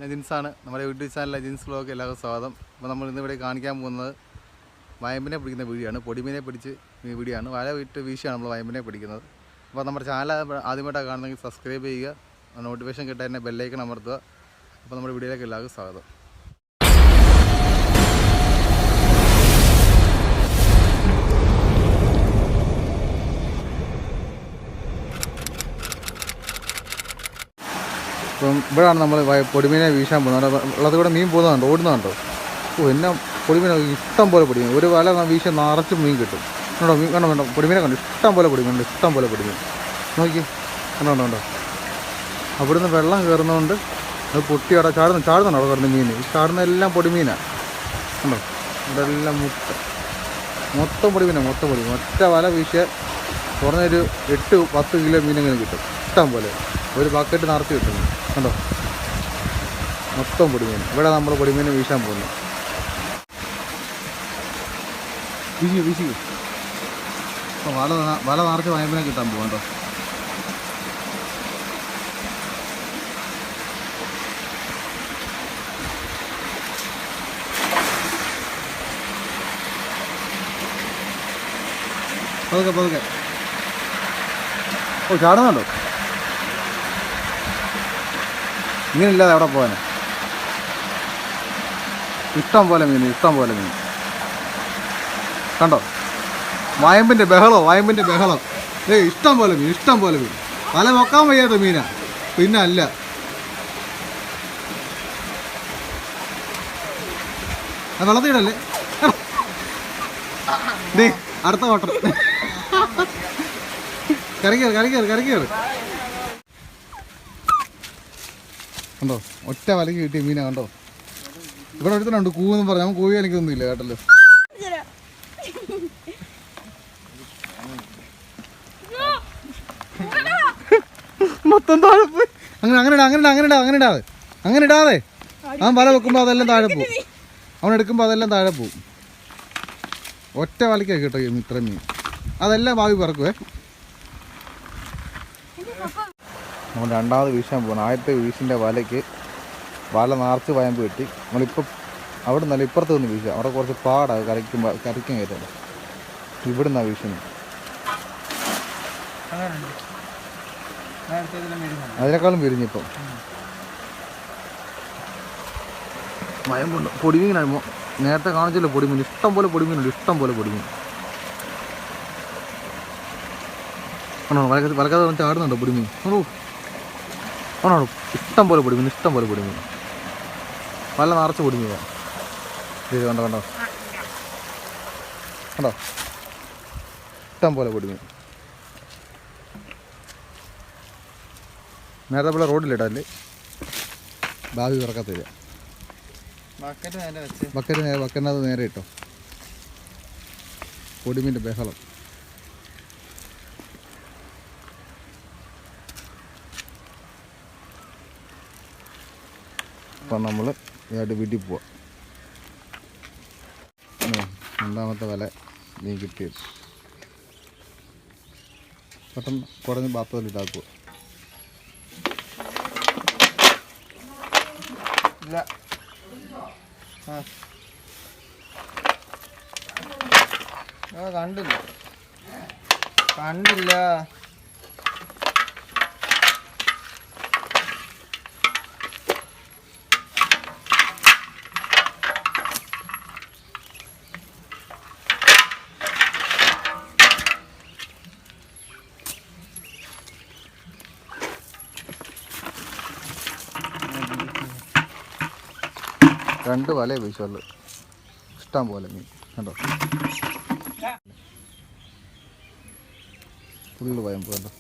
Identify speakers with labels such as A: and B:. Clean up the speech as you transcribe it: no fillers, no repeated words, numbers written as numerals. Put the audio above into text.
A: ജിൻസാണ് നമ്മുടെ യൂട്യൂബ് ചാനലിലെ ജിൻസ് വ്ലോഗ്. എല്ലാവർക്കും സ്വാഗതം. അപ്പോൾ നമ്മൾ ഇന്നിവിടെ കാണിക്കാൻ പോകുന്നത് വയമ്പിനെ പിടിക്കുന്ന വീഡിയോ ആണ്. പൊടിമീനെ പിടിച്ച് വീഡിയോ ആണ്. വല വിട്ട് വീശിയാണ് നമ്മൾ വയമ്പിനെ പിടിക്കുന്നത്. അപ്പോൾ നമ്മുടെ ചാനൽ ആദ്യമായിട്ടാണ് കാണുന്നെങ്കിൽ സബ്സ്ക്രൈബ് ചെയ്യുക, നോട്ടിഫിക്കേഷൻ കിട്ടാൻ തന്നെ ബെല്ലൈക്കൺ അമർത്തുക. അപ്പോൾ നമ്മുടെ വീഡിയോയിലേക്ക് എല്ലാവർക്കും സ്വാഗതം. ഇപ്പം ഇവിടെയാണ് നമ്മൾ പൊടിമീനെ വീശാൻ പോകുന്നത്. ഉള്ളത് കൂടെ മീൻ പോകുന്നുണ്ടോ, ഓടുന്നുണ്ടോ? എന്നെ പൊടിമീനെ ഇഷ്ടം പോലെ പൊടിമീൻ. ഒരു വല വീശാൻ നിറച്ച് മീൻ കിട്ടും. കണ്ടോ മീൻ കണ്ടോ വേണ്ടോ? പൊടിമീനെ കണ്ടു ഇഷ്ടം പോലെ പൊടിമീനുണ്ട്, ഇഷ്ടം പോലെ പൊടിമീൻ. നോക്കി കണ്ടോ കണ്ടോ. അവിടുന്ന് വെള്ളം കയറുന്നതുകൊണ്ട് അത് പൊട്ടി അവിടെ ചാടുന്നുണ്ടോ അവിടെ കിടന്ന് മീൻ. ഈ ചാടുന്ന എല്ലാം പൊടിമീനാണ്. കണ്ടോ ഇവിടെ എല്ലാം മൊത്തം പൊടിമീനാണ്, മൊത്തം പൊടിമീൻ. ഒറ്റ വല വീശിയ കുറഞ്ഞൊരു 8-10 കിലോ മീനെങ്കിലും കിട്ടും, ഇഷ്ടം പോലെ. ഒരു ബക്കറ്റ് നിറച്ച് കിട്ടുന്നു. കണ്ടോ മൊത്തം പൊടിമീൻ. ഇവിടെ നമ്മൾ പൊടിമീനെ വീശാൻ പോകുന്നു. വീശി അപ്പോൾ വല നിറച്ച് വയമ്പിനെ കിട്ടാൻ പോകും. കേട്ടോ പതുക്കെ. ഓ ചാടുന്നുണ്ടോ? മീനില്ലാതെ എവിടെ പോകാൻ? ഇഷ്ടം പോലെ മീൻ കണ്ടോ. വയമ്പിൻ്റെ ബഹളം. ഇഷ്ടം പോലെ മീൻ. വല വെക്കാൻ വയ്യാത്ത മീനാ, പിന്നെ അല്ല. വെള്ളത്തിടല്ലേ അടുത്ത ഓട്ടർ. കറിക്കേറ്. കണ്ടോ ഒറ്റ വലക്ക് കിട്ടിയ മീനാ. കണ്ടോ ഇവിടെ ഒരുത്തനുണ്ട് കൂവെന്ന് പറഞ്ഞാൽ അവൻ കൂവി എനിക്കൊന്നും ഇല്ല കേട്ടല്ലോ. മൊത്തം താഴെ പോയി. അങ്ങനെ ഇടാതെ അവൻ വല വെക്കുമ്പോൾ അതെല്ലാം താഴെ പോവും. അവൻ എടുക്കുമ്പോൾ അതെല്ലാം താഴെ പോവും. ഒറ്റ വലക്കാണ് കേട്ടോ ഇത്ര മീൻ. അതെല്ലാം ഭാവി പറക്കുവേ. നമ്മൾ രണ്ടാമത് വീശാൻ പോകണം. ആദ്യത്തെ വീശിൻ്റെ വലയ്ക്ക് വല നിറച്ച് വയമ്പ് കിട്ടി. നമ്മളിപ്പം അവിടെ നിന്നല്ല ഇപ്പുറത്ത് നിന്ന് വീശാം. അവിടെ കുറച്ച് പാടാണ് കരയ്ക്കാൻ കയറ്റല്ല. ഇവിടെ നിന്നാണ് വീശുന്നത്. അതിനേക്കാളും വിരിഞ്ഞിപ്പം വയമ്പുണ്ട്. പൊടിമീനാണ് നേരത്തെ കാണിച്ചല്ലോ. പൊടിമീൻ ഇഷ്ടം പോലെ പൊടിമീൻ. ആണോ വലക്കാതെ ചാടുന്നുണ്ടോ പൊടിമീൻ? ആണോ ഇഷ്ടം പോലെ പൊടിമീൻ. വല നിറച്ച് പൊടിമീനാണ്. കണ്ടോ ഇഷ്ടം പോലെ പൊടിമീൻ. നേരത്തെ പോലെ റോഡിലിടല്ലേ, ഭാവി തുറക്കത്തില്ല. ബക്കറ്റിനകത്ത് നേരെ ഇട്ടോ. പൊടിമീൻ്റെ ബഹളം. അപ്പം നമ്മൾ ഇതായിട്ട് വീട്ടിൽ പോവാം. രണ്ടാമത്തെ വല മീൻ കിട്ടിയത് പെട്ടെന്ന് കുടഞ്ഞ് ബാത്തലിട്ടാക്കുക. ഇല്ല കണ്ടില്ല. 2 വലയെ വീശുള്ളൂ, ഇഷ്ടം പോലെ മീൻ. കണ്ടോ ഫുള്ള് വയമ്പ്. കണ്ടോ